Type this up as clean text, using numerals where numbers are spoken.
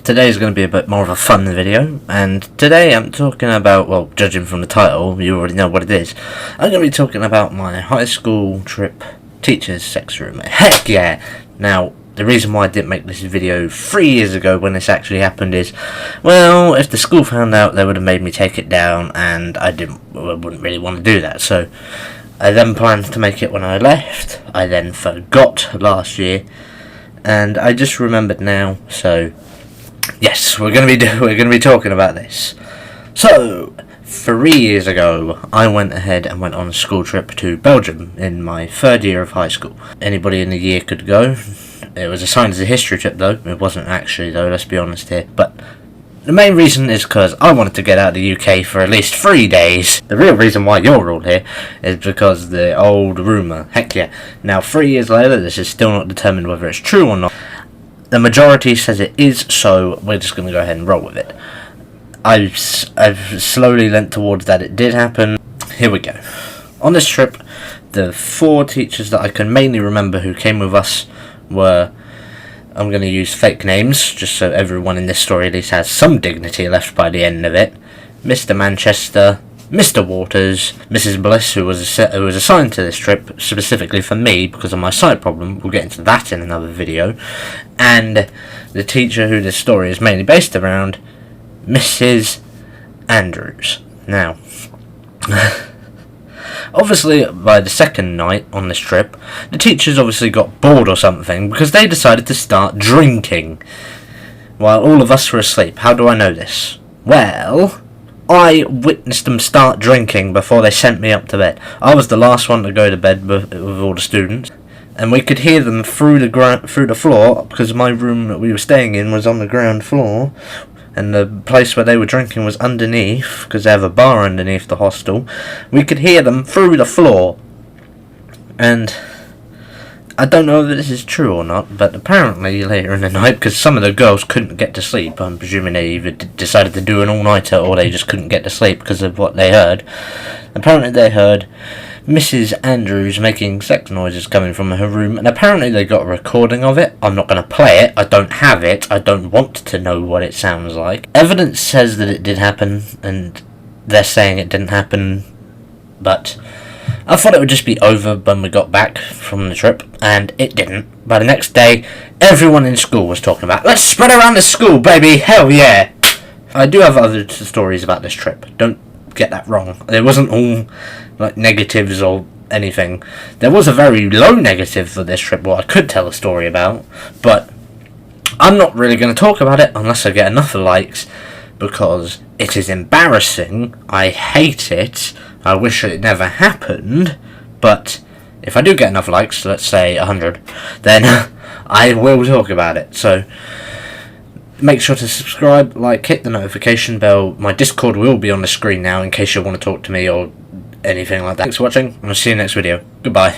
Today's going to be a bit more of a fun video, and today I'm talking about, well, judging from the title, you already know what it is. I'm going to be talking about my high school trip teacher's sex room. Heck yeah! Now, the reason why I didn't make this video 3 years ago when this actually happened is, well, if the school found out, they would have made me take it down, and I wouldn't really want to do that. So I then planned to make it when I left. I then forgot last year, and I just remembered now. So yes, we're gonna be talking about this. So 3 years ago, I went ahead and went on a school trip to Belgium in my 3rd year of high school. Anybody in the year could go. It was assigned as a history trip though. It wasn't actually though, let's be honest here. But the main reason is because I wanted to get out of the UK for at least 3 days. The real reason why you're all here is because the old rumour. Heck yeah. Now 3 years later, this is still not determined whether it's true or not. The majority says it is, so we're just going to go ahead and roll with it. I've slowly leant towards that it did happen. Here we go. On this trip, the 4 teachers that I can mainly remember who came with us were, I'm going to use fake names, just so everyone in this story at least has some dignity left by the end of it. Mr. Manchester, Mr. Waters, Mrs. Bliss, who was assigned to this trip specifically for me because of my sight problem. We'll get into that in another video. And the teacher who this story is mainly based around, Mrs. Andrews. Now, obviously, by the second night on this trip, the teachers obviously got bored or something because they decided to start drinking while all of us were asleep. How do I know this? Well, I witnessed them start drinking before they sent me up to bed. I was the last one to go to bed with all the students, and we could hear them through the floor because my room that we were staying in was on the ground floor. And the place where they were drinking was underneath, because they have a bar underneath the hostel. We could hear them through the floor. And I don't know if this is true or not, but apparently later in the night, because some of the girls couldn't get to sleep, I'm presuming they either decided to do an all-nighter or they just couldn't get to sleep because of what they heard. Apparently they heard Mrs. Andrews making sex noises coming from her room, and apparently they got a recording of it. I'm not going to play it. I don't have it. I don't want to know what it sounds like. Evidence says that it did happen, and they're saying it didn't happen, but I thought it would just be over when we got back from the trip, and it didn't. By the next day, everyone in school was talking about, let's spread around the school, baby, hell yeah! I do have other stories about this trip. Don't get that wrong. It wasn't all like negatives or anything. There was a very low negative for this trip what I could tell a story about, but I'm not really going to talk about it unless I get enough likes, because it is embarrassing. I hate it. I wish it never happened, but if I do get enough likes, let's say 100, then I will talk about it. So make sure to subscribe, like, hit the notification bell. My Discord will be on the screen now in case you want to talk to me or anything like that. Thanks for watching, and I'll see you in the next video. Goodbye.